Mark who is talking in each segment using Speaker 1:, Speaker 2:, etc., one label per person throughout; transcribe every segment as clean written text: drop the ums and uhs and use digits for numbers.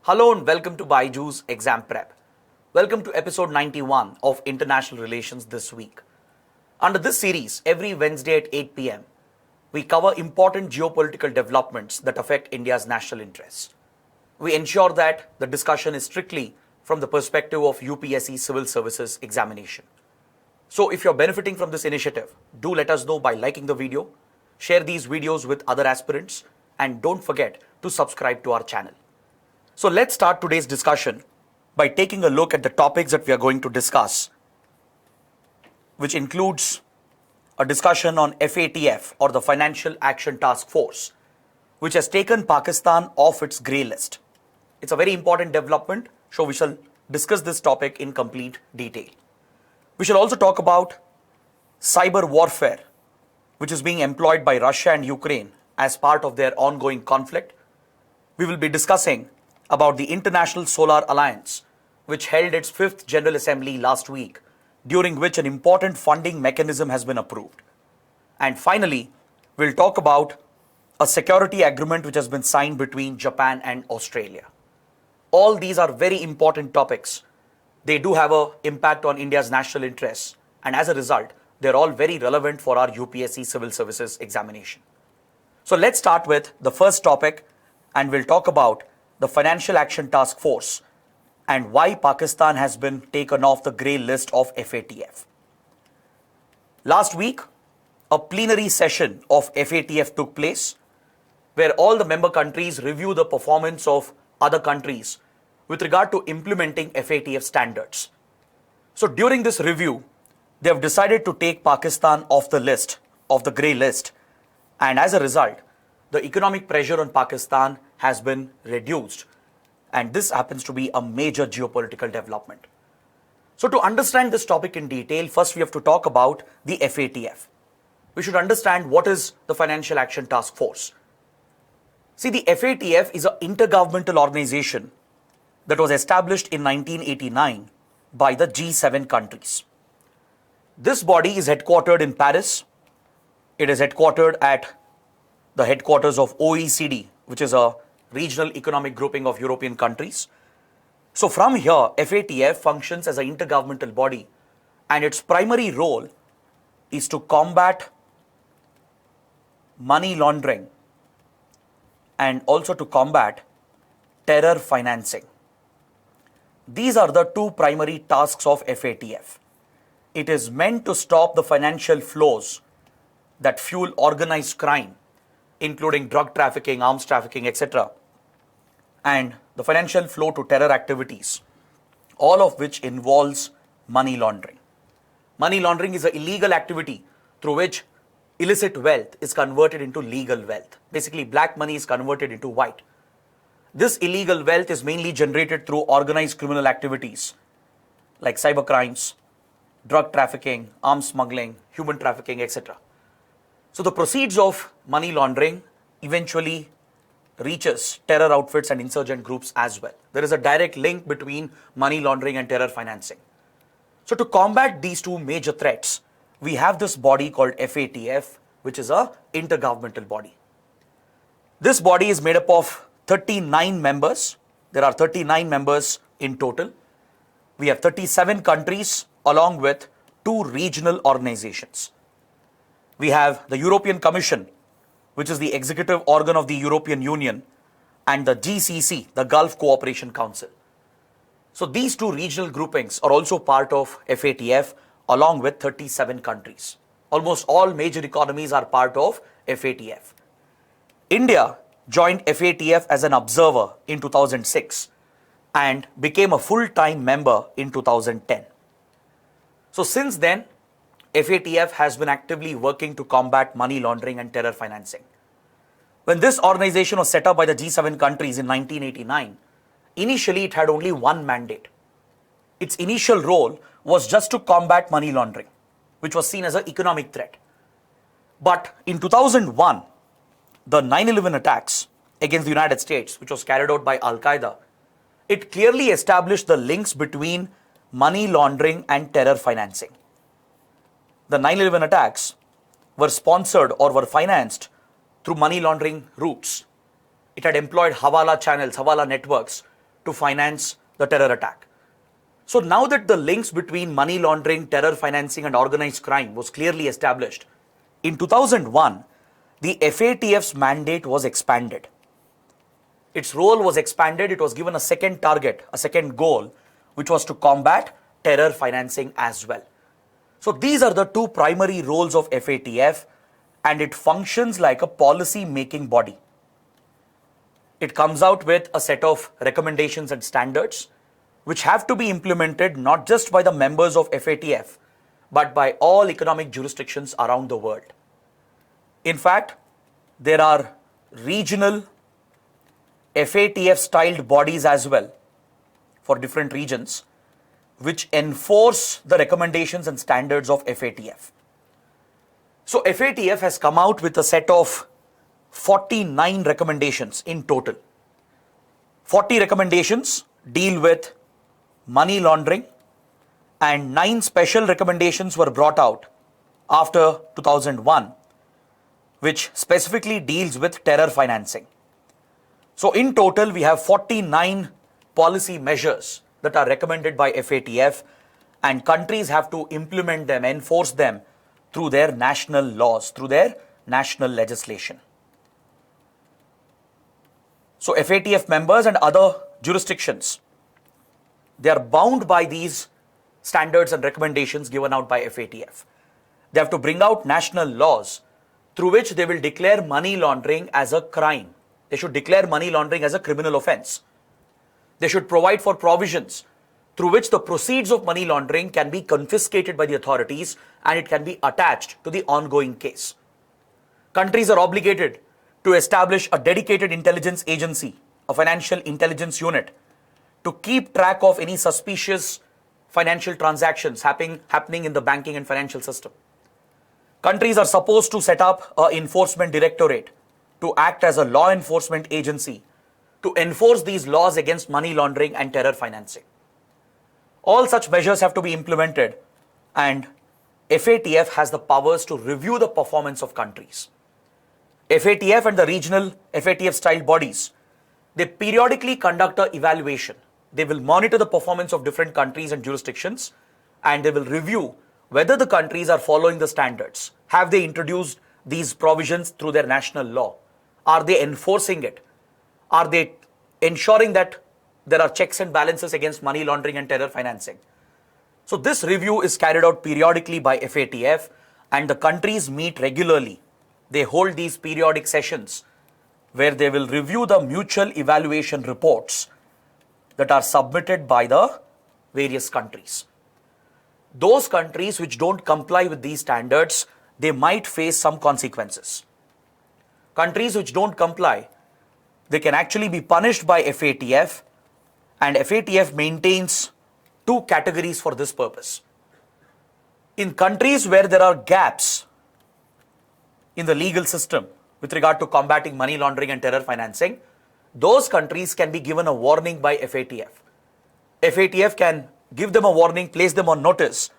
Speaker 1: Hello and welcome to BYJU'S Exam Prep. Welcome to episode 91 of International Relations This week. Under this series, every Wednesday at 8 p.m., we cover important geopolitical developments that affect India's national interests. We ensure that the discussion is strictly from the perspective of UPSC Civil Services examination. So if you're benefiting from this initiative, do let us know by liking the video, share these videos with other aspirants, and don't forget to subscribe to our channel. So let's start today's discussion by taking a look at the topics that we are going to discuss, which includes a discussion on FATF, or the Financial Action Task Force, which has taken Pakistan off its grey list. It's a very important development, so we shall discuss this topic in complete detail. We shall also talk about cyber warfare, which is being employed by Russia and Ukraine as part of their ongoing conflict. We will be discussing about the International Solar Alliance, which held its 5th General Assembly last week, during which an important funding mechanism has been approved. And finally, we'll talk about a security agreement which has been signed between Japan and Australia. All these are very important topics. They do have an impact on India's national interests, and as a result, they're all very relevant for our UPSC Civil Services examination. So let's start with the first topic, and we'll talk about the Financial Action Task Force and why Pakistan has been taken off the grey list of FATF. Last week, a plenary session of FATF took place where all the member countries review the performance of other countries with regard to implementing FATF standards. So during this review, they have decided to take Pakistan off the list, of the grey list, and as a result, the economic pressure on Pakistan has been reduced, and this happens to be a major geopolitical development. So to understand this topic in detail, first we have to talk about the FATF. We should understand what is the Financial Action Task Force. See, the FATF is an intergovernmental organization that was established in 1989 by the G7 countries. This body is headquartered in Paris. It is headquartered at the headquarters of OECD, which is a regional economic grouping of European countries. So from here, FATF functions as an intergovernmental body, and its primary role is to combat money laundering and also to combat terror financing. These are the two primary tasks of FATF. It is meant to stop the financial flows that fuel organized crime, including drug trafficking, arms trafficking, etc., and the financial flow to terror activities, all of which involves money laundering. Money laundering is an illegal activity through which illicit wealth is converted into legal wealth. Basically, black money is converted into white. This illegal wealth is mainly generated through organized criminal activities like cyber crimes, drug trafficking, arms smuggling, human trafficking, etc. So the proceeds of money laundering eventually reaches terror outfits and insurgent groups as well. There is a direct link between money laundering and terror financing. So to combat these two major threats, we have this body called FATF, which is an intergovernmental body. This body is made up of 39 members. There are 39 members in total. We have 37 countries along with 2 regional organizations. We have the European Commission, which is the executive organ of the European Union, and the GCC, the Gulf Cooperation Council. So these 2 regional groupings are also part of FATF along with 37 countries. Almost all major economies are part of FATF. India joined FATF as an observer in 2006 and became a full-time member in 2010. So since then, FATF has been actively working to combat money laundering and terror financing. When this organization was set up by the G7 countries in 1989, initially it had only one mandate. Its initial role was just to combat money laundering, which was seen as an economic threat. But in 2001, the 9/11 attacks against the United States, which was carried out by Al-Qaeda, it clearly established the links between money laundering and terror financing. The 9/11 attacks were sponsored or were financed through money laundering routes. It had employed Hawala channels, Hawala networks to finance the terror attack. So now that the links between money laundering, terror financing and organized crime was clearly established, in 2001, the FATF's mandate was expanded. Its role was expanded. It was given a second target, a second goal, which was to combat terror financing as well. So these are the two primary roles of FATF, and it functions like a policy-making body. It comes out with a set of recommendations and standards which have to be implemented not just by the members of FATF, but by all economic jurisdictions around the world. In fact, there are regional FATF-styled bodies as well for different regions, which enforce the recommendations and standards of FATF. So FATF has come out with a set of 49 recommendations in total. 40 recommendations deal with money laundering, and 9 special recommendations were brought out after 2001, which specifically deals with terror financing. So in total, we have 49 policy measures that are recommended by FATF, and countries have to implement them, enforce them through their national laws, through their national legislation. So FATF members and other jurisdictions, they are bound by these standards and recommendations given out by FATF. They have to bring out national laws through which they will declare money laundering as a crime. They should declare money laundering as a criminal offense. They should provide for provisions through which the proceeds of money laundering can be confiscated by the authorities and it can be attached to the ongoing case. Countries are obligated to establish a dedicated intelligence agency, a financial intelligence unit, to keep track of any suspicious financial transactions happening in the banking and financial system. Countries are supposed to set up an enforcement directorate to act as a law enforcement agency to enforce these laws against money laundering and terror financing. All such measures have to be implemented, and FATF has the powers to review the performance of countries. FATF and the regional FATF-style bodies, they periodically conduct an evaluation. They will monitor the performance of different countries and jurisdictions, and they will review whether the countries are following the standards. Have they introduced these provisions through their national law? Are they enforcing it? Are they ensuring that there are checks and balances against money laundering and terror financing? So this review is carried out periodically by FATF, and the countries meet regularly. They hold these periodic sessions where they will review the mutual evaluation reports that are submitted by the various countries. Those countries which don't comply with these standards, they might face some consequences. Countries which don't comply, they can actually be punished by FATF, and FATF maintains 2 categories for this purpose. In countries where there are gaps in the legal system with regard to combating money laundering and terror financing, those countries can be given a warning by FATF. FATF can give them a warning, place them on notice,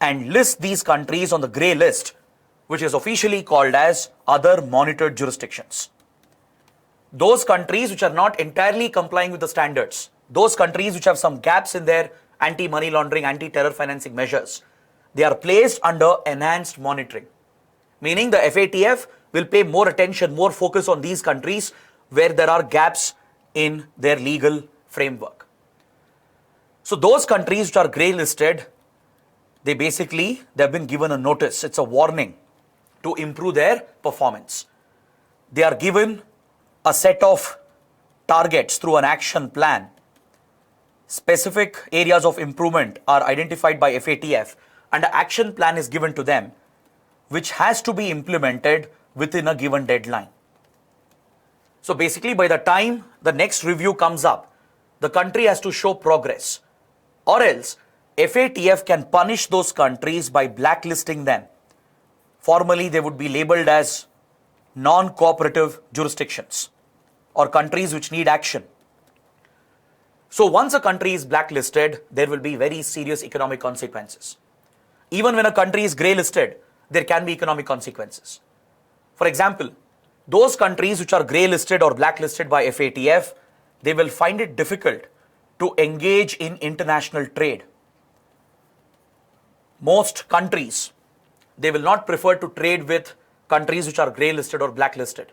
Speaker 1: and list these countries on the grey list, which is officially called as other monitored jurisdictions. Those countries which are not entirely complying with the standards, those countries which have some gaps in their anti-money laundering, anti-terror financing measures, they are placed under enhanced monitoring. Meaning the FATF will pay more attention, more focus on these countries where there are gaps in their legal framework. So those countries which are grey listed, they've been given a notice. It's a warning to improve their performance. They are given a set of targets through an action plan. Specific areas of improvement are identified by FATF, and an action plan is given to them, which has to be implemented within a given deadline. So basically, by the time the next review comes up, the country has to show progress, or else FATF can punish those countries by blacklisting them. Formally, they would be labeled as non-cooperative jurisdictions or countries which need action. So once a country is blacklisted, there will be very serious economic consequences. Even when a country is grey listed, there can be economic consequences. For example, those countries which are grey listed or blacklisted by FATF they will find it difficult to engage in international trade. Most countries, they will not prefer to trade with countries which are grey listed or blacklisted.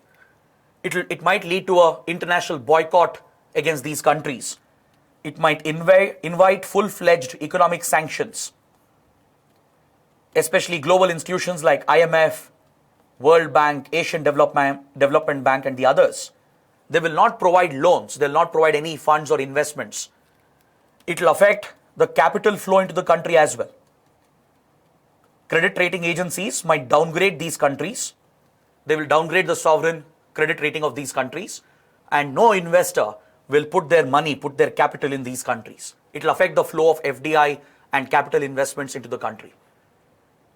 Speaker 1: It might lead to an international boycott against these countries. It might invite full-fledged economic sanctions, especially global institutions like IMF, World Bank, Asian Development Bank, and the others. They will not provide loans. They will not provide any funds or investments. It will affect the capital flow into the country as well. Credit rating agencies might downgrade these countries. They will downgrade the sovereign credit rating of these countries, and no investor will put their money, put their capital in these countries. It will affect the flow of FDI and capital investments into the country.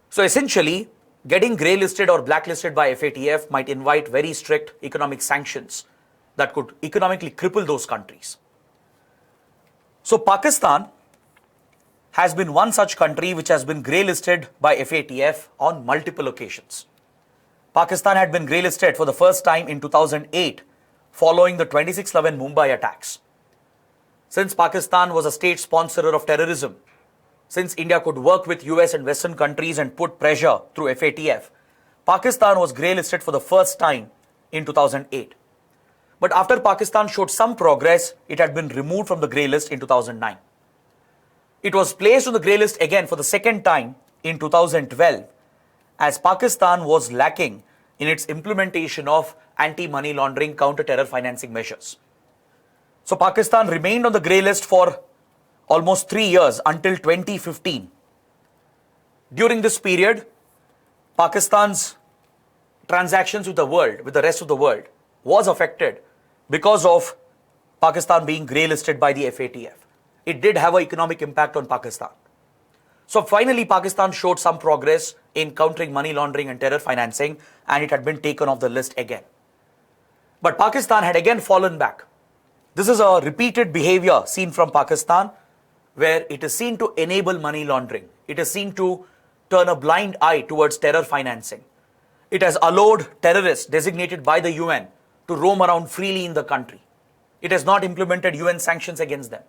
Speaker 1: So essentially, getting grey listed or blacklisted by FATF might invite very strict economic sanctions that could economically cripple those countries. So Pakistan has been one such country which has been grey listed by FATF on multiple occasions. Pakistan had been grey listed for the first time in 2008 following the 26/11 Mumbai attacks. Since Pakistan was a state sponsorer of terrorism, since India could work with US and Western countries and put pressure through FATF, Pakistan was grey listed for the first time in 2008. But after Pakistan showed some progress, it had been removed from the grey list in 2009. It was placed on the grey list again for the second time in 2012 as Pakistan was lacking in its implementation of anti-money laundering counter-terror financing measures. So Pakistan remained on the grey list for almost 3 years until 2015. During this period, Pakistan's transactions with the world, with the rest of the world, was affected because of Pakistan being grey listed by the FATF. It did have an economic impact on Pakistan. So finally, Pakistan showed some progress in countering money laundering and terror financing, and it had been taken off the list again. But Pakistan had again fallen back. This is a repeated behavior seen from Pakistan, where it is seen to enable money laundering. It is seen to turn a blind eye towards terror financing. It has allowed terrorists designated by the UN to roam around freely in the country. It has not implemented UN sanctions against them.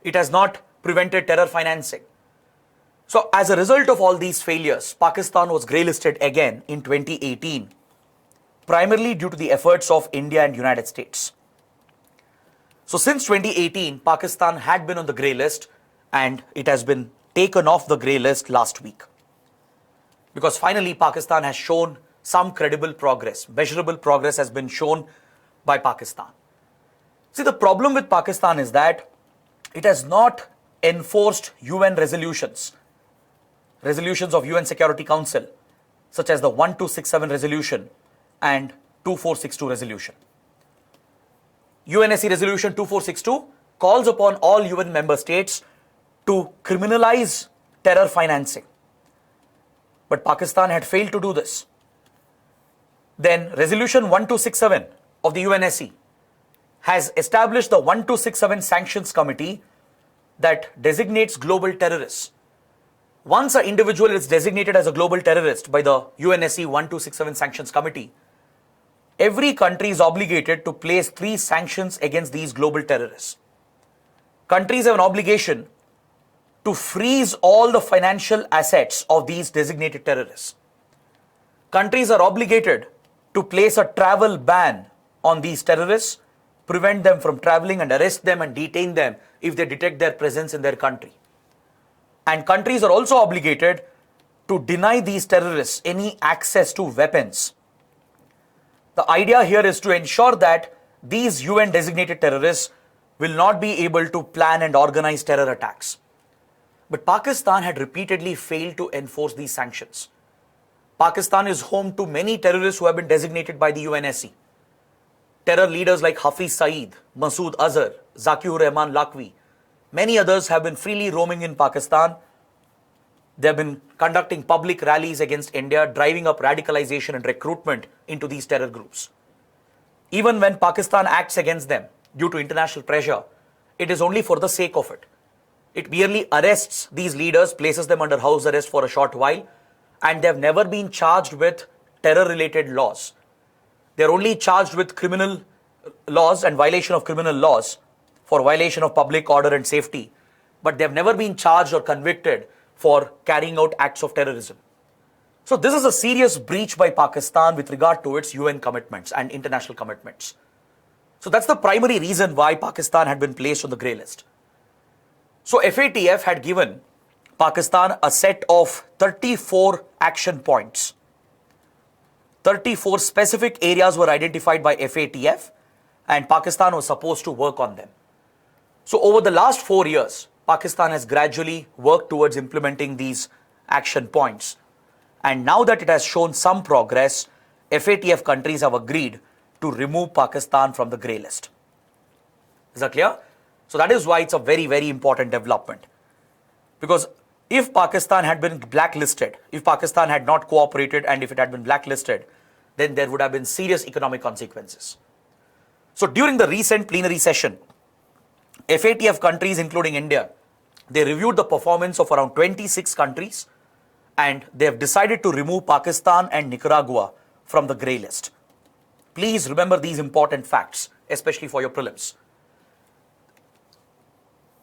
Speaker 1: It has not prevented terror financing. So as a result of all these failures, Pakistan was grey listed again in 2018, primarily due to the efforts of India and United States. So since 2018, Pakistan had been on the grey list, and it has been taken off the grey list last week. Because finally Pakistan has shown some credible progress. Measurable progress has been shown by Pakistan. See, the problem with Pakistan is that it has not enforced UN resolutions of UN Security Council, such as the 1267 resolution and 2462 resolution. UNSC resolution 2462 calls upon all UN member states to criminalize terror financing. But Pakistan had failed to do this. Then resolution 1267 of the UNSC has established the 1267 Sanctions Committee that designates global terrorists. Once an individual is designated as a global terrorist by the UNSC 1267 Sanctions Committee, every country is obligated to place 3 sanctions against these global terrorists. Countries have an obligation to freeze all the financial assets of these designated terrorists. Countries are obligated to place a travel ban on these terrorists, prevent them from traveling, and arrest them and detain them if they detect their presence in their country. And countries are also obligated to deny these terrorists any access to weapons. The idea here is to ensure that these UN designated terrorists will not be able to plan and organize terror attacks. But Pakistan had repeatedly failed to enforce these sanctions. Pakistan is home to many terrorists who have been designated by the UNSC. Terror leaders like Hafiz Saeed, Masood Azhar, Zakir Rahman Lakwi, many others have been freely roaming in Pakistan. They have been conducting public rallies against India, driving up radicalization and recruitment into these terror groups. Even when Pakistan acts against them due to international pressure, it is only for the sake of it. It merely arrests these leaders, places them under house arrest for a short while, and they have never been charged with terror-related laws. They are only charged with criminal laws and violation of criminal laws for violation of public order and safety, but they have never been charged or convicted for carrying out acts of terrorism. So this is a serious breach by Pakistan with regard to its UN commitments and international commitments. So that's the primary reason why Pakistan had been placed on the grey list. So FATF had given Pakistan a set of 34 action points. 34 specific areas were identified by FATF and Pakistan was supposed to work on them. So over the last 4 years, Pakistan has gradually worked towards implementing these action points. And now that it has shown some progress, FATF countries have agreed to remove Pakistan from the grey list. Is that clear? So that is why it's a very, very important development. Because if Pakistan had been blacklisted, if Pakistan had not cooperated and if it had been blacklisted, then there would have been serious economic consequences. So during the recent plenary session, FATF countries including India, they reviewed the performance of around 26 countries and they have decided to remove Pakistan and Nicaragua from the grey list. Please remember these important facts, especially for your prelims.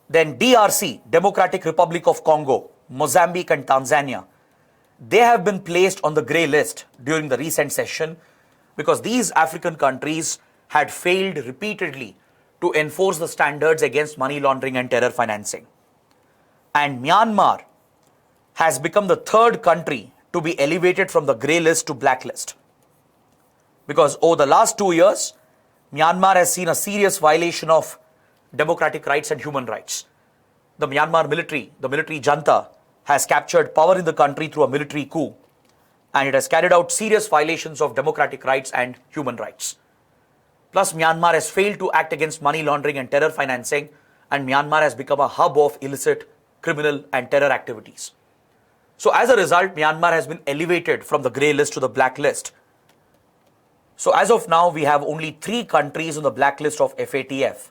Speaker 1: Then DRC, Democratic Republic of Congo, Mozambique and Tanzania, they have been placed on the grey list during the recent session because these African countries had failed repeatedly to enforce the standards against money laundering and terror financing. And Myanmar has become the third country to be elevated from the grey list to blacklist. Because over the last 2 years, Myanmar has seen a serious violation of democratic rights and human rights. The Myanmar military, the military junta, has captured power in the country through a military coup, and it has carried out serious violations of democratic rights and human rights. Plus, Myanmar has failed to act against money laundering and terror financing, and Myanmar has become a hub of illicit, criminal and terror activities. So as a result, Myanmar has been elevated from the grey list to the blacklist. So as of now, we have only 3 countries on the blacklist of FATF,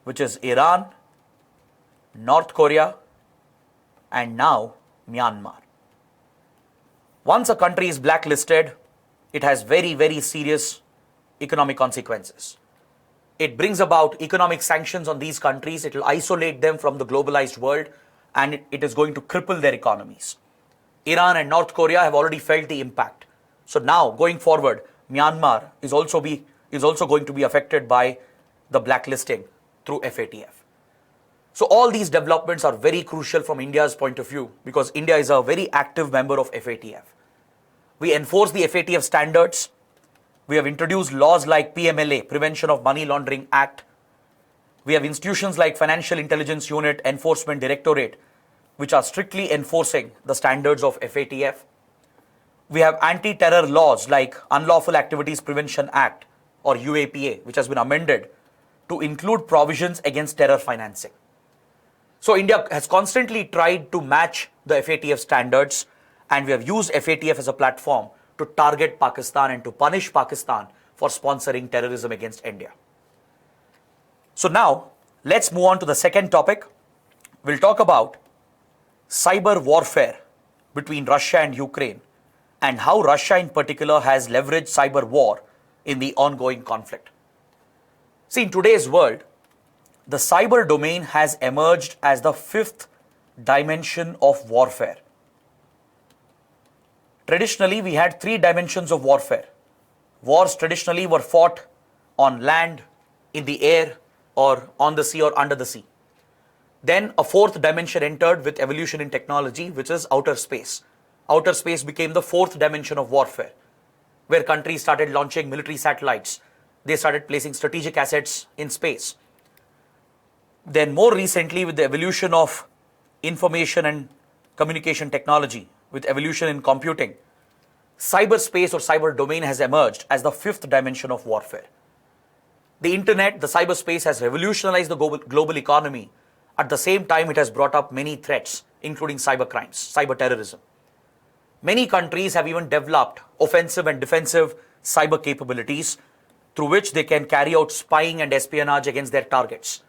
Speaker 1: which is Iran, North Korea, and now Myanmar. Once a country is blacklisted, it has very, very serious economic consequences. It brings about economic sanctions on these countries. It will isolate them from the globalized world and it is going to cripple their economies. Iran and North Korea have already felt the impact. So now going forward, Myanmar is also going to be affected by the blacklisting through FATF. So all these developments are very crucial from India's point of view because India is a very active member of FATF. We enforce the FATF standards. We have introduced laws like PMLA, Prevention of Money Laundering Act. We have institutions like Financial Intelligence Unit, Enforcement Directorate, which are strictly enforcing the standards of FATF. We have anti-terror laws like Unlawful Activities Prevention Act or UAPA, which has been amended to include provisions against terror financing. So India has constantly tried to match the FATF standards, and we have used FATF as a platform to target Pakistan and to punish Pakistan for sponsoring terrorism against India. So now, let's move on to the second topic. We'll talk about cyber warfare between Russia and Ukraine and how Russia in particular has leveraged cyber war in the ongoing conflict. See, in today's world, the cyber domain has emerged as the 5th dimension of warfare. Traditionally, we had 3 dimensions of warfare. Wars traditionally were fought on land, in the air, or on the sea or under the sea. Then a 4th dimension entered with evolution in technology, which is outer space. Outer space became the 4th dimension of warfare, where countries started launching military satellites. They started placing strategic assets in space. Then more recently, with the evolution of information and communication technology, with evolution in computing, cyberspace or cyber domain has emerged as the 5th dimension of warfare. The internet, the cyberspace has revolutionized the global economy. At the same time, it has brought up many threats, including cyber crimes, cyber terrorism. Many countries have even developed offensive and defensive cyber capabilities through which they can carry out spying and espionage against their targets.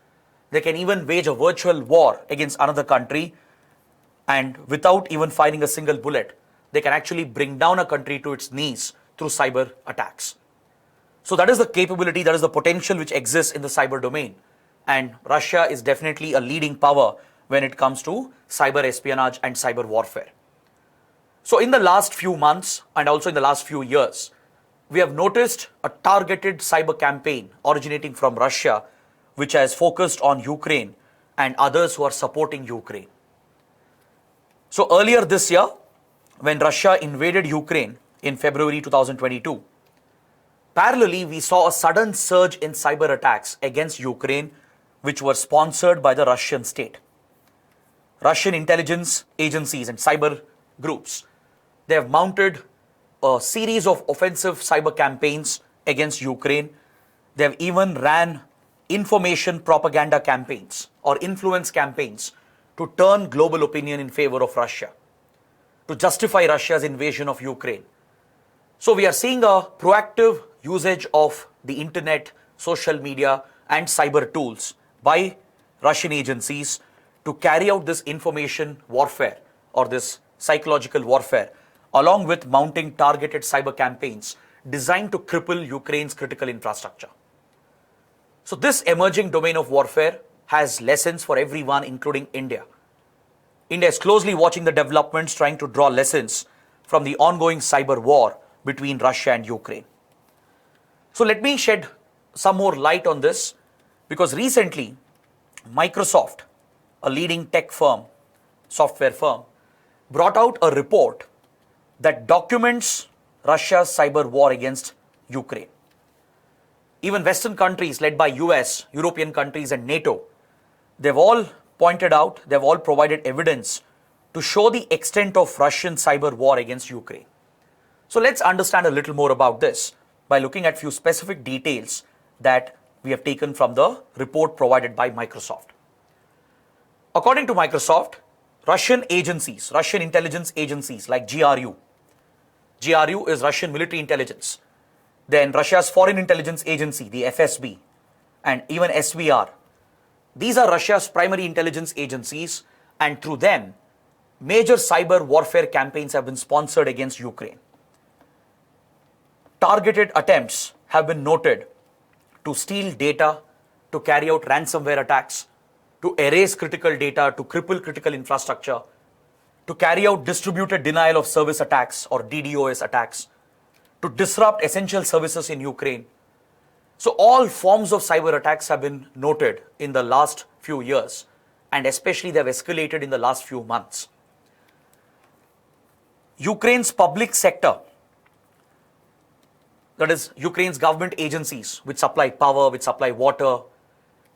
Speaker 1: They can even wage a virtual war against another country, and without even firing a single bullet, they can actually bring down a country to its knees through cyber attacks. So that is the capability, that is the potential which exists in the cyber domain. And Russia is definitely a leading power when it comes to cyber espionage and cyber warfare. So in the last few months and also in the last few years, we have noticed a targeted cyber campaign originating from Russia, which has focused on Ukraine and others who are supporting Ukraine. So earlier this year, when Russia invaded Ukraine in February 2022, parallelly, we saw a sudden surge in cyber attacks against Ukraine, which were sponsored by the Russian state. Russian intelligence agencies and cyber groups, they have mounted a series of offensive cyber campaigns against Ukraine. They have even ran information propaganda campaigns or influence campaigns to turn global opinion in favor of Russia, to justify Russia's invasion of Ukraine. So we are seeing a proactive usage of the internet, social media, and cyber tools by Russian agencies to carry out this information warfare or this psychological warfare, along with mounting targeted cyber campaigns designed to cripple Ukraine's critical infrastructure. So this emerging domain of warfare has lessons for everyone, including India. India is closely watching the developments, trying to draw lessons from the ongoing cyber war between Russia and Ukraine. So let me shed some more light on this, because recently Microsoft, a leading tech firm, software firm, brought out a report that documents Russia's cyber war against Ukraine. Even Western countries led by US, European countries and NATO, they've all pointed out, they've all provided evidence to show the extent of Russian cyber war against Ukraine. So let's understand a little more about this by looking at few specific details that we have taken from the report provided by Microsoft. According to Microsoft, Russian agencies, Russian intelligence agencies like GRU is Russian military intelligence, then Russia's foreign intelligence agency, the FSB, and even SVR. These are Russia's primary intelligence agencies, and through them, major cyber warfare campaigns have been sponsored against Ukraine. Targeted attempts have been noted to steal data, to carry out ransomware attacks, to erase critical data, to cripple critical infrastructure, to carry out distributed denial of service attacks or DDoS attacks, to disrupt essential services in Ukraine. So all forms of cyber attacks have been noted in the last few years, and especially they have escalated in the last few months. Ukraine's public sector, that is Ukraine's government agencies which supply power, which supply water,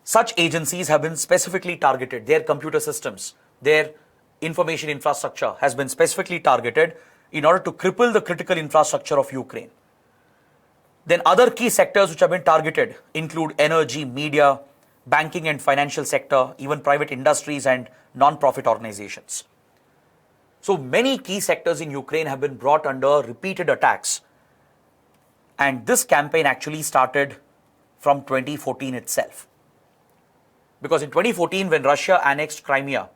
Speaker 1: such agencies have been specifically targeted. Their computer systems, their information infrastructure has been specifically targeted in order to cripple the critical infrastructure of Ukraine. Then other key sectors which have been targeted include energy, media, banking and financial sector, even private industries and non-profit organizations. So many key sectors in Ukraine have been brought under repeated attacks. And this campaign actually started from 2014 itself. Because in 2014, when Russia annexed Crimea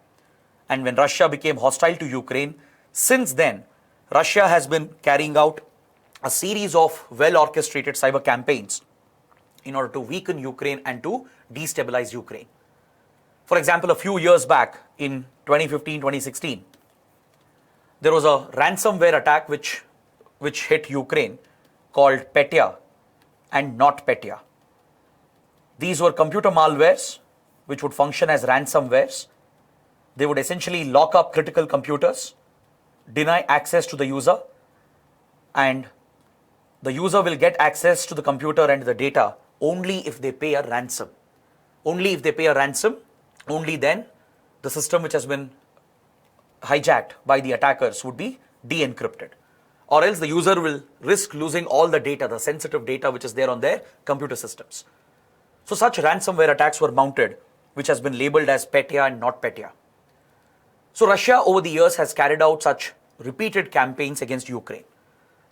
Speaker 1: and when Russia became hostile to Ukraine, since then, Russia has been carrying out a series of well-orchestrated cyber campaigns in order to weaken Ukraine and to destabilize Ukraine. For example, a few years back in 2015-2016, there was a ransomware attack which hit Ukraine called Petya and NotPetya. These were computer malwares which would function as ransomwares. They would essentially lock up critical computers, deny access to the user, and the user will get access to the computer and the data only if they pay a ransom. Only if they pay a ransom, only then the system which has been hijacked by the attackers would be de-encrypted. Or else the user will risk losing all the data, the sensitive data which is there on their computer systems. So such ransomware attacks were mounted, which has been labeled as Petya and NotPetya. So Russia over the years has carried out such repeated campaigns against Ukraine.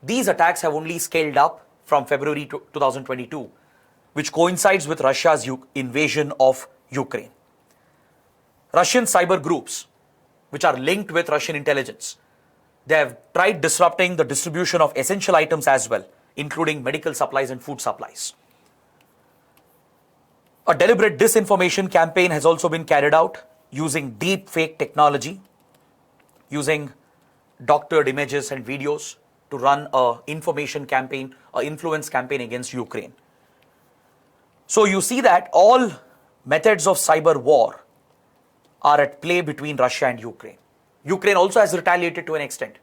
Speaker 1: These attacks have only scaled up from February 2022, which coincides with Russia's invasion of Ukraine. Russian cyber groups, which are linked with Russian intelligence, they have tried disrupting the distribution of essential items as well, including medical supplies and food supplies. A deliberate disinformation campaign has also been carried out using deep fake technology, using doctored images and videos to run an information campaign, an influence campaign against Ukraine. So you see that all methods of cyber war are at play between Russia and Ukraine. Ukraine also has retaliated to an extent.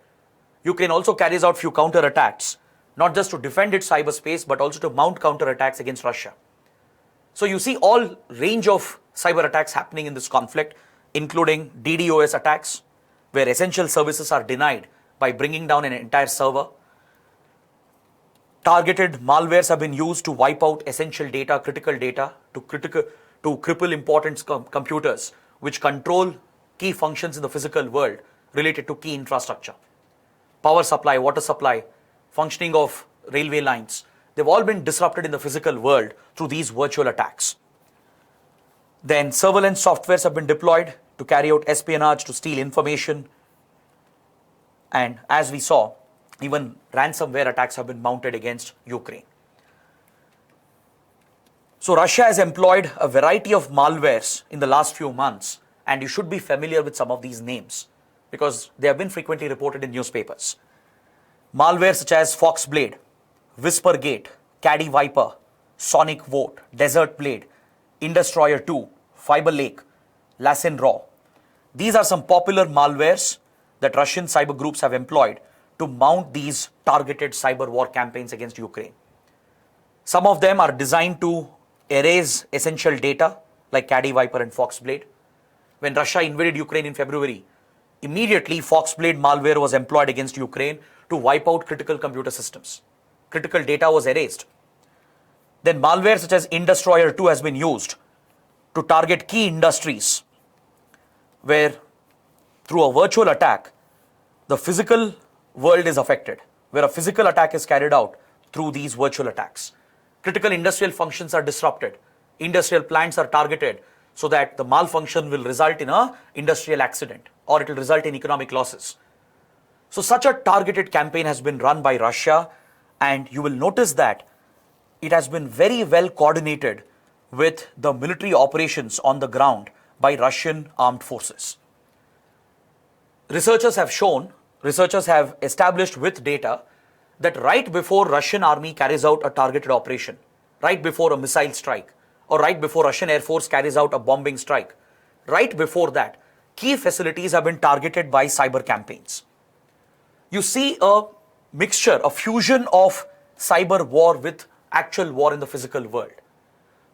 Speaker 1: Ukraine also carries out few counter-attacks, not just to defend its cyberspace, but also to mount counter-attacks against Russia. So you see all range of cyber attacks happening in this conflict, including DDoS attacks, where essential services are denied by bringing down an entire server. Targeted malwares have been used to wipe out essential data, critical data, to cripple important computers, which control key functions in the physical world related to key infrastructure. Power supply, water supply, functioning of railway lines, they've all been disrupted in the physical world through these virtual attacks. Then surveillance softwares have been deployed to carry out espionage, to steal information. And as we saw, even ransomware attacks have been mounted against Ukraine. So Russia has employed a variety of malwares in the last few months, and you should be familiar with some of these names because they have been frequently reported in newspapers. Malware such as Foxblade, Whispergate, Caddy Viper, Sonic Vote, Desert Blade, Indestroyer 2, Fiber Lake, Lassen Raw. These are some popular malwares that Russian cyber groups have employed to mount these targeted cyber war campaigns against Ukraine. Some of them are designed to erase essential data like Caddy Viper and Foxblade. When Russia invaded Ukraine in February, immediately Foxblade malware was employed against Ukraine to wipe out critical computer systems. Critical data was erased. Then malware such as Indestroyer 2 has been used to target key industries where through a virtual attack, the physical world is affected, where a physical attack is carried out through these virtual attacks. Critical industrial functions are disrupted. Industrial plants are targeted so that the malfunction will result in an industrial accident or it will result in economic losses. So such a targeted campaign has been run by Russia, and you will notice that it has been very well coordinated with the military operations on the ground by Russian armed forces. Researchers have established with data that right before Russian army carries out a targeted operation, right before a missile strike, or right before Russian Air Force carries out a bombing strike, right before that, key facilities have been targeted by cyber campaigns. You see a mixture, a fusion of cyber war with actual war in the physical world.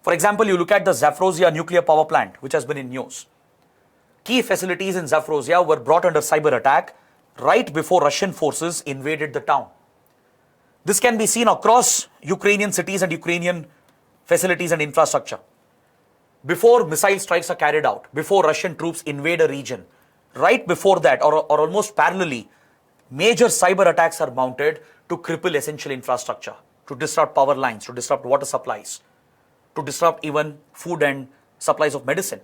Speaker 1: For example, you look at the Zaporozhye nuclear power plant, which has been in news. Key facilities in Zaporozhye were brought under cyber attack right before Russian forces invaded the town. This can be seen across Ukrainian cities and Ukrainian facilities and infrastructure. Before missile strikes are carried out, before Russian troops invade a region, right before that or almost parallelly, major cyber attacks are mounted to cripple essential infrastructure, to disrupt power lines, to disrupt water supplies, to disrupt even food and supplies of medicine.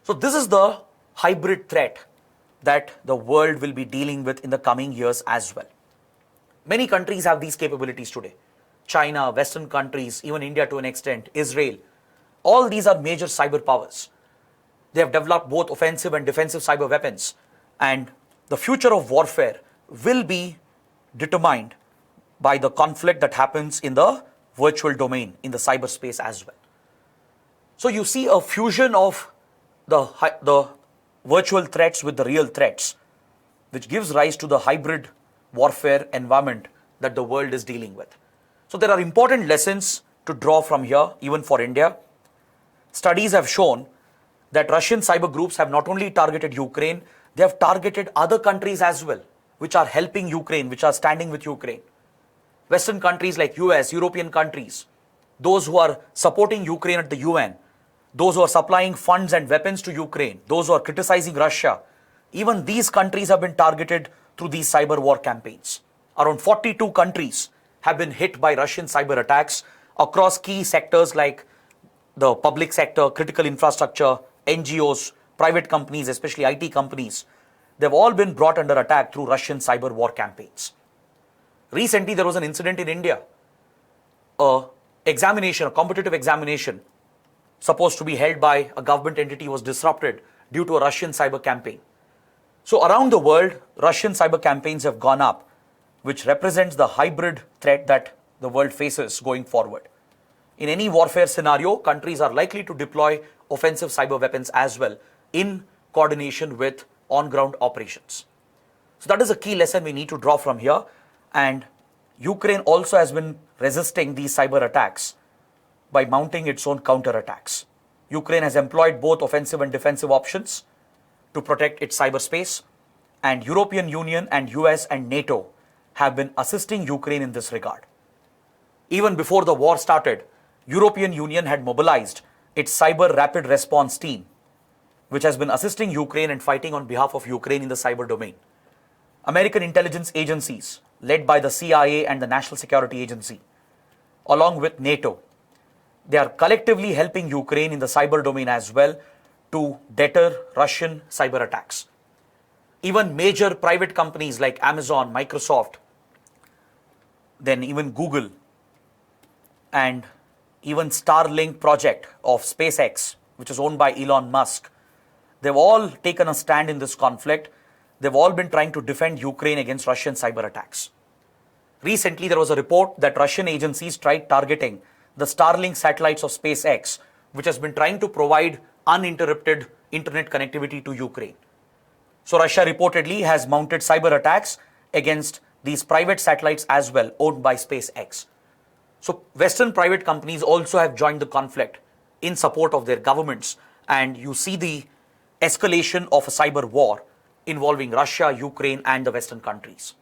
Speaker 1: So this is the hybrid threat that the world will be dealing with in the coming years as well. Many countries have these capabilities today. China, Western countries, even India to an extent, Israel. All these are major cyber powers. They have developed both offensive and defensive cyber weapons, and the future of warfare will be determined by the conflict that happens in the virtual domain, in the cyberspace as well. So you see a fusion of the virtual threats with the real threats, which gives rise to the hybrid warfare environment that the world is dealing with. So there are important lessons to draw from here, even for India. Studies have shown that Russian cyber groups have not only targeted Ukraine, they have targeted other countries as well, which are helping Ukraine, which are standing with Ukraine. Western countries like US, European countries, those who are supporting Ukraine at the UN, those who are supplying funds and weapons to Ukraine, those who are criticizing Russia, even these countries have been targeted through these cyber war campaigns. Around 42 countries have been hit by Russian cyber attacks across key sectors like the public sector, critical infrastructure, NGOs, private companies, especially IT companies. They've all been brought under attack through Russian cyber war campaigns. Recently, there was an incident in India. A competitive examination supposed to be held by a government entity was disrupted due to a Russian cyber campaign. So around the world, Russian cyber campaigns have gone up, which represents the hybrid threat that the world faces going forward. In any warfare scenario, countries are likely to deploy offensive cyber weapons as well in coordination with on-ground operations. So that is a key lesson we need to draw from here. And Ukraine also has been resisting these cyber attacks by mounting its own counterattacks. Ukraine has employed both offensive and defensive options to protect its cyberspace, and European Union and US and NATO have been assisting Ukraine in this regard. Even before the war started, European Union had mobilized its cyber rapid response team, which has been assisting Ukraine and fighting on behalf of Ukraine in the cyber domain. American intelligence agencies, led by the CIA and the National Security Agency, along with NATO, they are collectively helping Ukraine in the cyber domain as well to deter Russian cyber attacks. Even major private companies like Amazon, Microsoft, then even Google, and even Starlink project of SpaceX, which is owned by Elon Musk, they've all taken a stand in this conflict. They've all been trying to defend Ukraine against Russian cyber attacks. Recently, there was a report that Russian agencies tried targeting the Starlink satellites of SpaceX, which has been trying to provide uninterrupted internet connectivity to Ukraine. So Russia reportedly has mounted cyber attacks against these private satellites as well, owned by SpaceX. So Western private companies also have joined the conflict in support of their governments, and you see the escalation of a cyber war involving Russia, Ukraine, and the Western countries.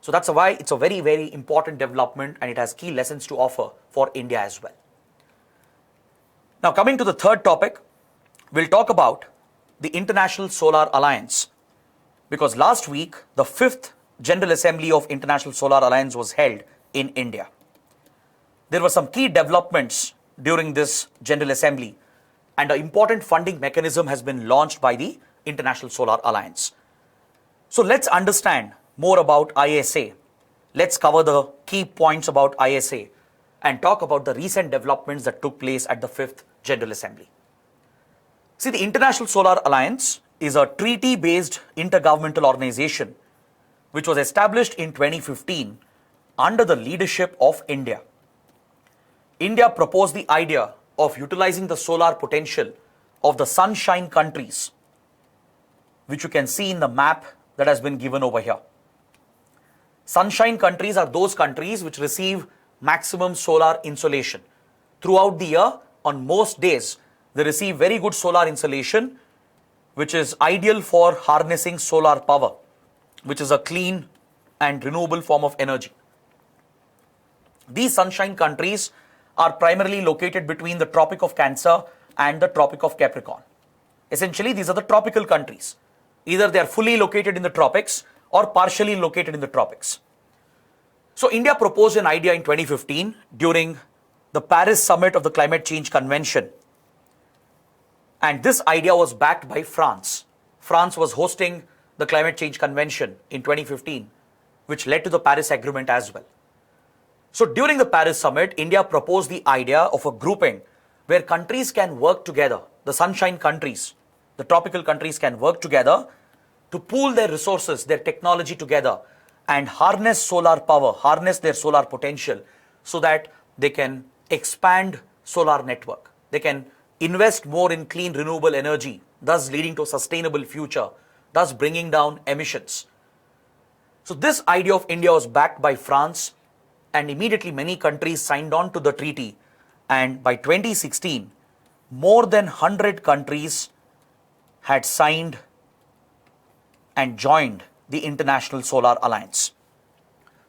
Speaker 1: So that's why it's a very, very important development, and it has key lessons to offer for India as well. Now, coming to the third topic, we'll talk about the International Solar Alliance, because last week, the 5th General Assembly of International Solar Alliance was held in India. There were some key developments during this General Assembly, and an important funding mechanism has been launched by the International Solar Alliance. So let's understand more about ISA. Let's cover the key points about ISA and talk about the recent developments that took place at the 5th General Assembly. See, the International Solar Alliance is a treaty-based intergovernmental organization which was established in 2015 under the leadership of India. India proposed the idea of utilizing the solar potential of the sunshine countries, which you can see in the map that has been given over here. Sunshine countries are those countries which receive maximum solar insolation. Throughout the year, on most days, they receive very good solar insolation, which is ideal for harnessing solar power, which is a clean and renewable form of energy. These sunshine countries are primarily located between the Tropic of Cancer and the Tropic of Capricorn. Essentially, these are the tropical countries. Either they are fully located in the tropics or partially located in the tropics. So India proposed an idea in 2015 during the Paris Summit of the Climate Change Convention. And this idea was backed by France. France was hosting the Climate Change Convention in 2015, which led to the Paris Agreement as well. So during the Paris Summit, India proposed the idea of a grouping where countries can work together, the sunshine countries, the tropical countries can work together to pool their resources, their technology together and harness solar power, harness their solar potential so that they can expand solar network. They can invest more in clean renewable energy, thus leading to a sustainable future, thus bringing down emissions. So this idea of India was backed by France, and immediately many countries signed on to the treaty, and by 2016, more than 100 countries had signed and joined the International Solar Alliance.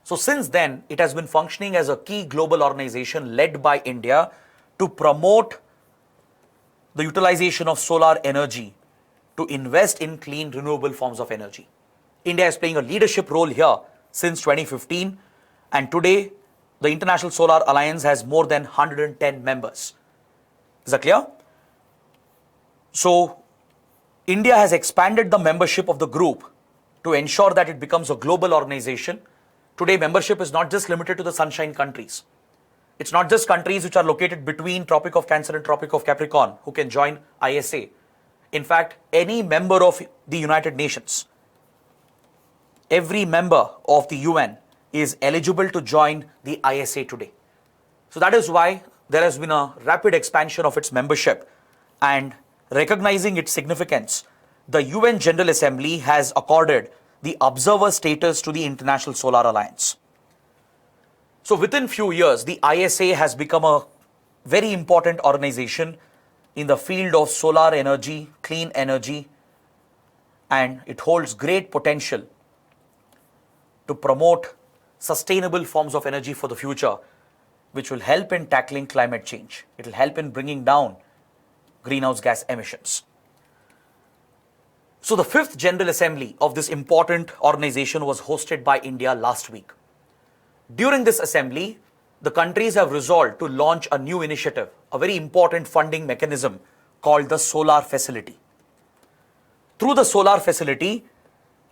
Speaker 1: So since then, it has been functioning as a key global organization led by India to promote the utilization of solar energy to invest in clean renewable forms of energy. India is playing a leadership role here since 2015, and today the International Solar Alliance has more than 110 members. Is that clear? So India has expanded the membership of the group to ensure that it becomes a global organization Today, membership is not just limited to the sunshine countries. It's not just countries which are located between Tropic of Cancer and Tropic of Capricorn who can join ISA. In fact, any member of the United Nations, every member of the UN is eligible to join the ISA today. So that is why there has been a rapid expansion of its membership, and recognizing its significance, the UN General Assembly has accorded the observer status to the International Solar Alliance. So within few years, the ISA has become a very important organization in the field of solar energy, clean energy, and it holds great potential to promote sustainable forms of energy for the future, which will help in tackling climate change. It will help in bringing down greenhouse gas emissions. So the 5th General Assembly of this important organization was hosted by India last week. During this assembly, the countries have resolved to launch a new initiative, a very important funding mechanism called the Solar Facility. Through the Solar Facility,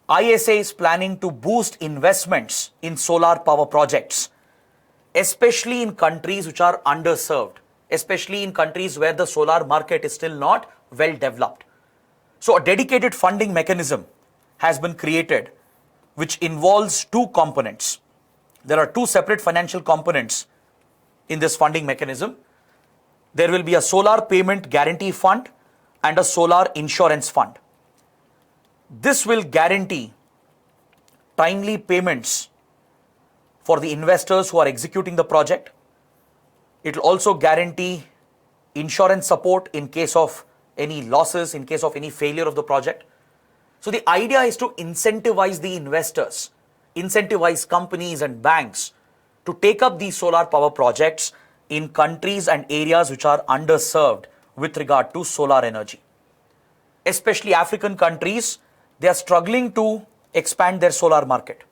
Speaker 1: ISA is planning to boost investments in solar power projects, especially in countries which are underserved, especially in countries where the solar market is still not well developed. So a dedicated funding mechanism has been created which involves two components. There are two separate financial components in this funding mechanism. There will be a solar payment guarantee fund and a solar insurance fund. This will guarantee timely payments for the investors who are executing the project. It will also guarantee insurance support in case of any losses, in case of any failure of the project. So the idea is to incentivize the investors, incentivize companies and banks to take up these solar power projects in countries and areas which are underserved with regard to solar energy. Especially African countries, they are struggling to expand their solar market.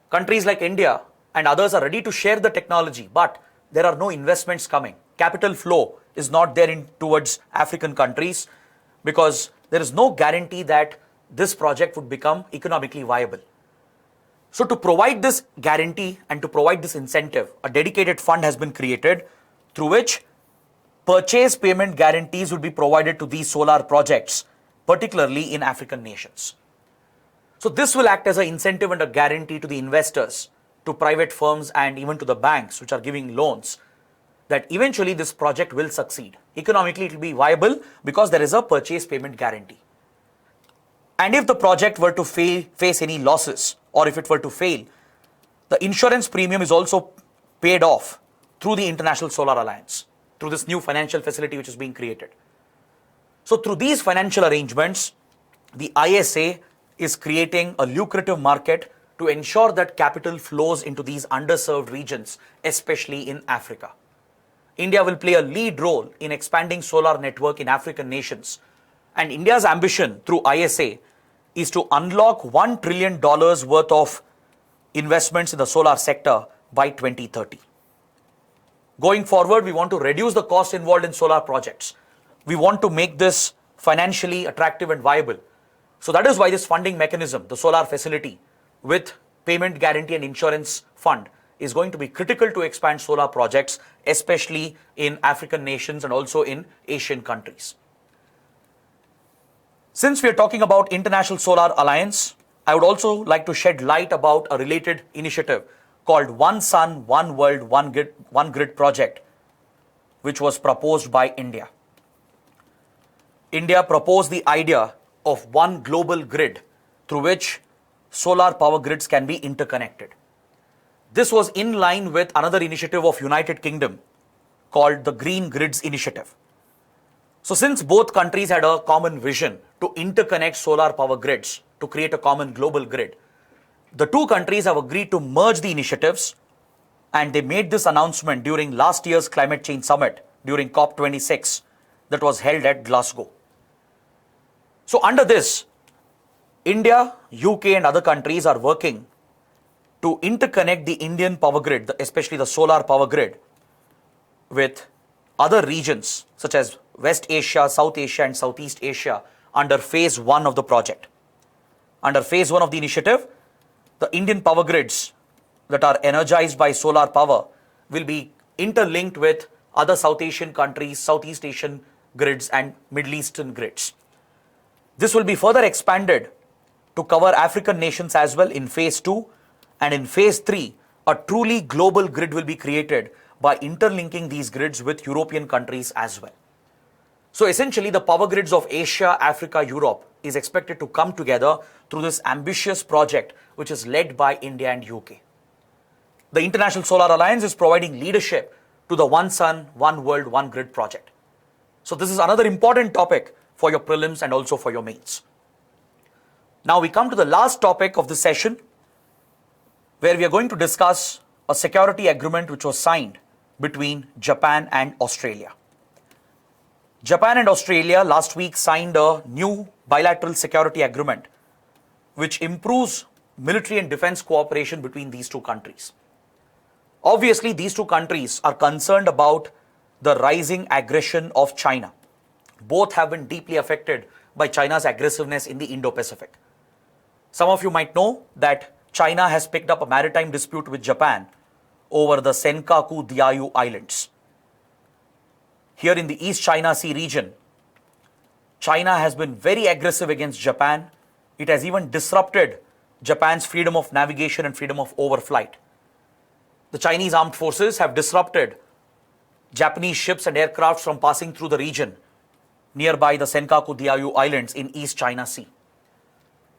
Speaker 1: Countries like India and others are ready to share the technology, but there are no investments coming. Capital flow is not there towards African countries because there is no guarantee that this project would become economically viable. So to provide this guarantee and to provide this incentive, a dedicated fund has been created through which purchase payment guarantees will be provided to these solar projects, particularly in African nations. So this will act as an incentive and a guarantee to the investors, to private firms and even to the banks which are giving loans, that eventually this project will succeed. Economically, it will be viable because there is a purchase payment guarantee. And if the project were to face any losses, or if it were to fail, the insurance premium is also paid off through the International Solar Alliance, through this new financial facility which is being created. So through these financial arrangements, the ISA is creating a lucrative market to ensure that capital flows into these underserved regions, especially in Africa. India will play a lead role in expanding solar network in African nations. And India's ambition through ISA is to unlock $1 trillion worth of investments in the solar sector by 2030. Going forward, we want to reduce the cost involved in solar projects. We want to make this financially attractive and viable. So that is why this funding mechanism, the solar facility with payment guarantee and insurance fund, is going to be critical to expand solar projects, especially in African nations and also in Asian countries. Since we are talking about International Solar Alliance, I would also like to shed light about a related initiative called One Sun, One World, One Grid project, which was proposed by India. India proposed the idea of one global grid through which solar power grids can be interconnected. This was in line with another initiative of United Kingdom called the Green Grids Initiative. So since both countries had a common vision to interconnect solar power grids to create a common global grid, the two countries have agreed to merge the initiatives, and they made this announcement during last year's climate change summit during COP26 that was held at Glasgow. So under this, India, UK and other countries are working to interconnect the Indian power grid, especially the solar power grid, with other regions such as West Asia, South Asia and Southeast Asia under phase 1 of the project. Under phase 1 of the initiative, the Indian power grids that are energized by solar power will be interlinked with other South Asian countries, Southeast Asian grids and Middle Eastern grids. This will be further expanded to cover African nations as well in phase 2, and in phase 3, a truly global grid will be created by interlinking these grids with European countries as well. So essentially, the power grids of Asia, Africa, Europe is expected to come together through this ambitious project which is led by India and UK. The International Solar Alliance is providing leadership to the One Sun, One World, One Grid project. So this is another important topic for your prelims and also for your mains. Now we come to the last topic of this session, where we are going to discuss a security agreement which was signed between Japan and Australia. Japan and Australia last week signed a new bilateral security agreement which improves military and defense cooperation between these two countries. Obviously, these two countries are concerned about the rising aggression of China. Both have been deeply affected by China's aggressiveness in the Indo-Pacific. Some of you might know that China has picked up a maritime dispute with Japan over the Senkaku-Diaoyu Islands. Here in the East China Sea region, China has been very aggressive against Japan. It has even disrupted Japan's freedom of navigation and freedom of overflight. The Chinese armed forces have disrupted Japanese ships and aircraft from passing through the region nearby the Senkaku-Diaoyu Islands in East China Sea.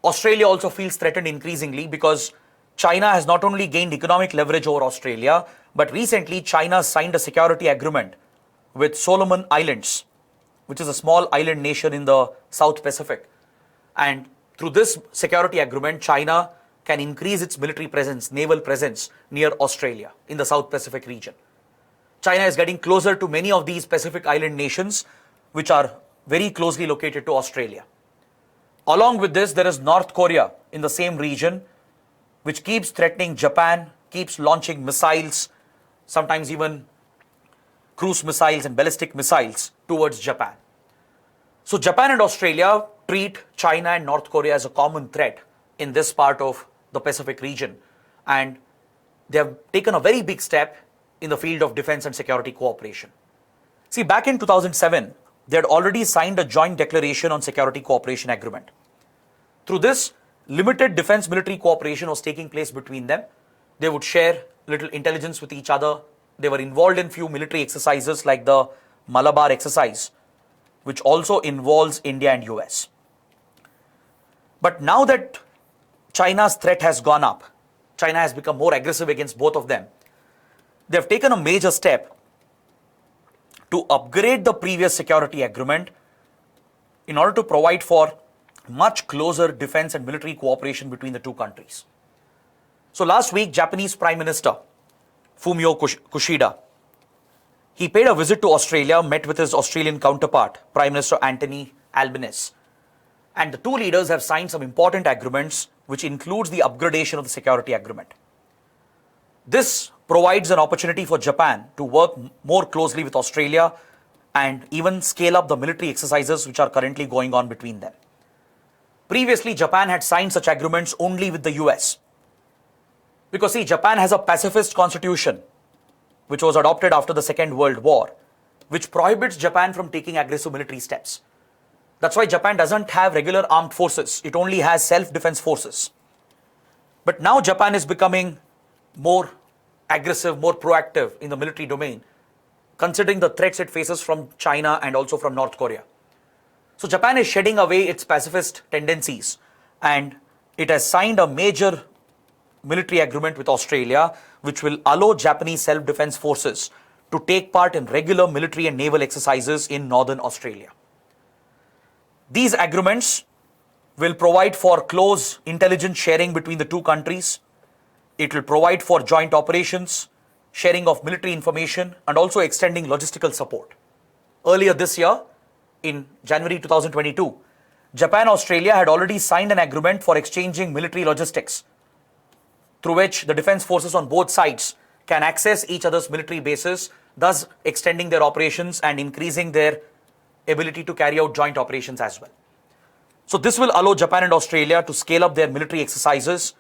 Speaker 1: Australia also feels threatened increasingly because China has not only gained economic leverage over Australia, but recently China signed a security agreement with Solomon Islands, which is a small island nation in the South Pacific. And through this security agreement, China can increase its military presence, naval presence near Australia in the South Pacific region. China is getting closer to many of these Pacific island nations, which are very closely located to Australia. Along with this, there is North Korea in the same region, which keeps threatening Japan, keeps launching missiles, sometimes even cruise missiles and ballistic missiles towards Japan. So Japan and Australia treat China and North Korea as a common threat in this part of the Pacific region, and they have taken a very big step in the field of defense and security cooperation. See, back in 2007, they had already signed a joint declaration on security cooperation agreement. Through this, limited defense military cooperation was taking place between them. They would share little intelligence with each other. They were involved in few military exercises like the Malabar exercise, which also involves India and US. But now that China's threat has gone up, China has become more aggressive against both of them, they have taken a major step to upgrade the previous security agreement in order to provide for much closer defense and military cooperation between the two countries. So last week, Japanese Prime Minister Fumio Kishida, he paid a visit to Australia, met with his Australian counterpart, Prime Minister Anthony Albanese. And the two leaders have signed some important agreements, which includes the upgradation of the security agreement. This provides an opportunity for Japan to work more closely with Australia and even scale up the military exercises which are currently going on between them. Previously, Japan had signed such agreements only with the US. Because see, Japan has a pacifist constitution, which was adopted after the Second World War, which prohibits Japan from taking aggressive military steps. That's why Japan doesn't have regular armed forces. It only has self-defense forces. But now Japan is becoming more aggressive, more proactive in the military domain, considering the threats it faces from China and also from North Korea. So Japan is shedding away its pacifist tendencies, and it has signed a major military agreement with Australia, which will allow Japanese self-defense forces to take part in regular military and naval exercises in northern Australia. These agreements will provide for close intelligence sharing between the two countries. It will provide for joint operations, sharing of military information, and also extending logistical support. Earlier this year, in January 2022, Japan and Australia had already signed an agreement for exchanging military logistics, through which the defense forces on both sides can access each other's military bases, thus extending their operations and increasing their ability to carry out joint operations as well. So this will allow Japan and Australia to scale up their military exercises,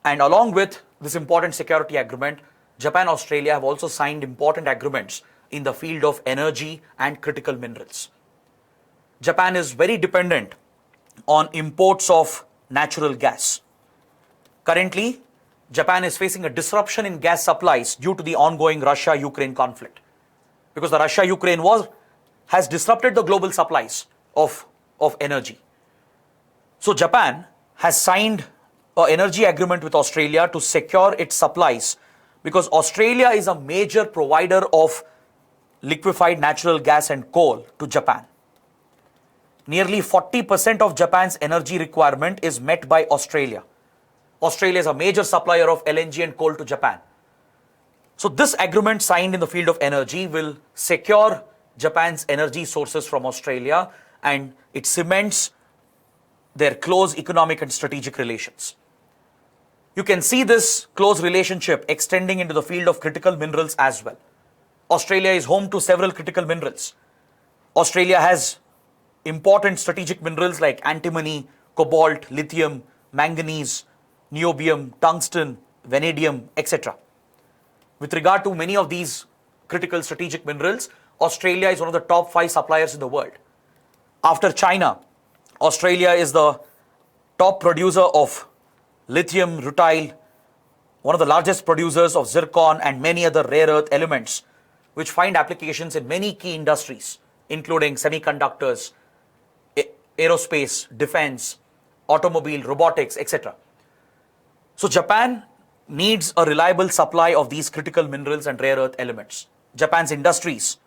Speaker 1: and along with this important security agreement, Japan and Australia have also signed important agreements in the field of energy and critical minerals. Japan is very dependent on imports of natural gas. Currently, Japan is facing a disruption in gas supplies due to the ongoing Russia-Ukraine conflict, because the Russia-Ukraine war has disrupted the global supplies of energy. So Japan has signed an energy agreement with Australia to secure its supplies, because Australia is a major provider of liquefied natural gas and coal to Japan. Nearly 40% of Japan's energy requirement is met by Australia. Australia is a major supplier of LNG and coal to Japan. So this agreement signed in the field of energy will secure Japan's energy sources from Australia, and it cements their close economic and strategic relations. You can see this close relationship extending into the field of critical minerals as well. Australia is home to several critical minerals. Australia has important strategic minerals like antimony, cobalt, lithium, manganese, niobium, tungsten, vanadium, etc. With regard to many of these critical strategic minerals, Australia is one of the top 5 suppliers in the world. After China, Australia is the top producer of lithium, rutile, one of the largest producers of zircon and many other rare earth elements, which find applications in many key industries, including semiconductors, aerospace, defense, automobile, robotics, etc. So Japan needs a reliable supply of these critical minerals and rare earth elements. Japan's industries,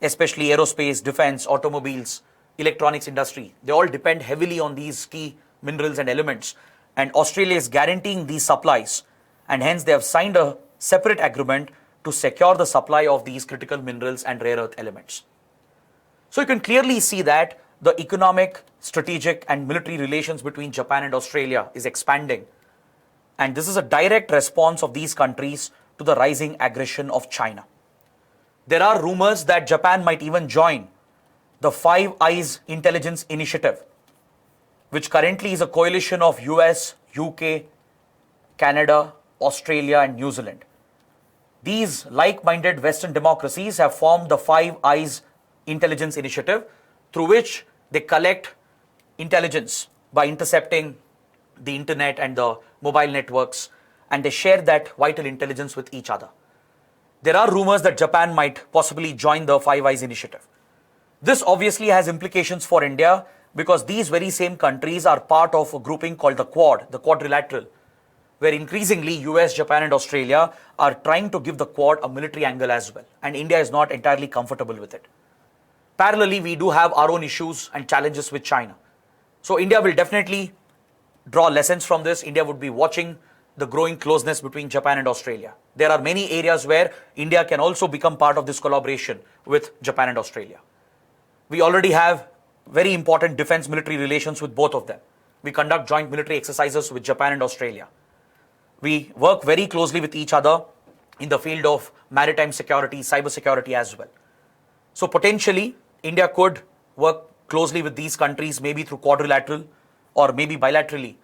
Speaker 1: especially aerospace, defense, automobiles, electronics industry, they all depend heavily on these key minerals and elements. And Australia is guaranteeing these supplies, and hence they have signed a separate agreement to secure the supply of these critical minerals and rare earth elements. So you can clearly see that the economic, strategic and military relations between Japan and Australia is expanding. And this is a direct response of these countries to the rising aggression of China. There are rumors that Japan might even join the Five Eyes Intelligence Initiative, which currently is a coalition of US, UK, Canada, Australia and New Zealand. These like-minded Western democracies have formed the Five Eyes Intelligence Initiative, through which they collect intelligence by intercepting the internet and the mobile networks, and they share that vital intelligence with each other. There are rumors that Japan might possibly join the Five Eyes Initiative. This obviously has implications for India, because these very same countries are part of a grouping called the Quad, the Quadrilateral, where increasingly US, Japan and Australia are trying to give the Quad a military angle as well, and India is not entirely comfortable with it. Parallelly, we do have our own issues and challenges with China. So India will definitely draw lessons from this. India would be watching the growing closeness between Japan and Australia. There are many areas where India can also become part of this collaboration with Japan and Australia. We already have very important defense military relations with both of them. We conduct joint military exercises with Japan and Australia. We work very closely with each other in the field of maritime security, cyber security as well. So potentially, India could work closely with these countries, maybe through quadrilateral or maybe bilaterally,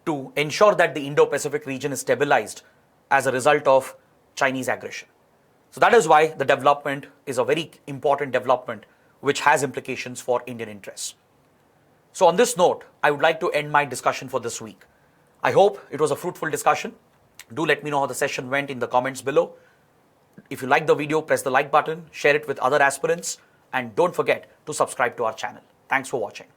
Speaker 1: to ensure that the Indo-Pacific region is stabilized as a result of Chinese aggression. So that is why the development is a very important development which has implications for Indian interests. So on this note, I would like to end my discussion for this week. I hope it was a fruitful discussion. Do let me know how the session went in the comments below. If you like the video, press the like button, share it with other aspirants, and don't forget to subscribe to our channel. Thanks for watching.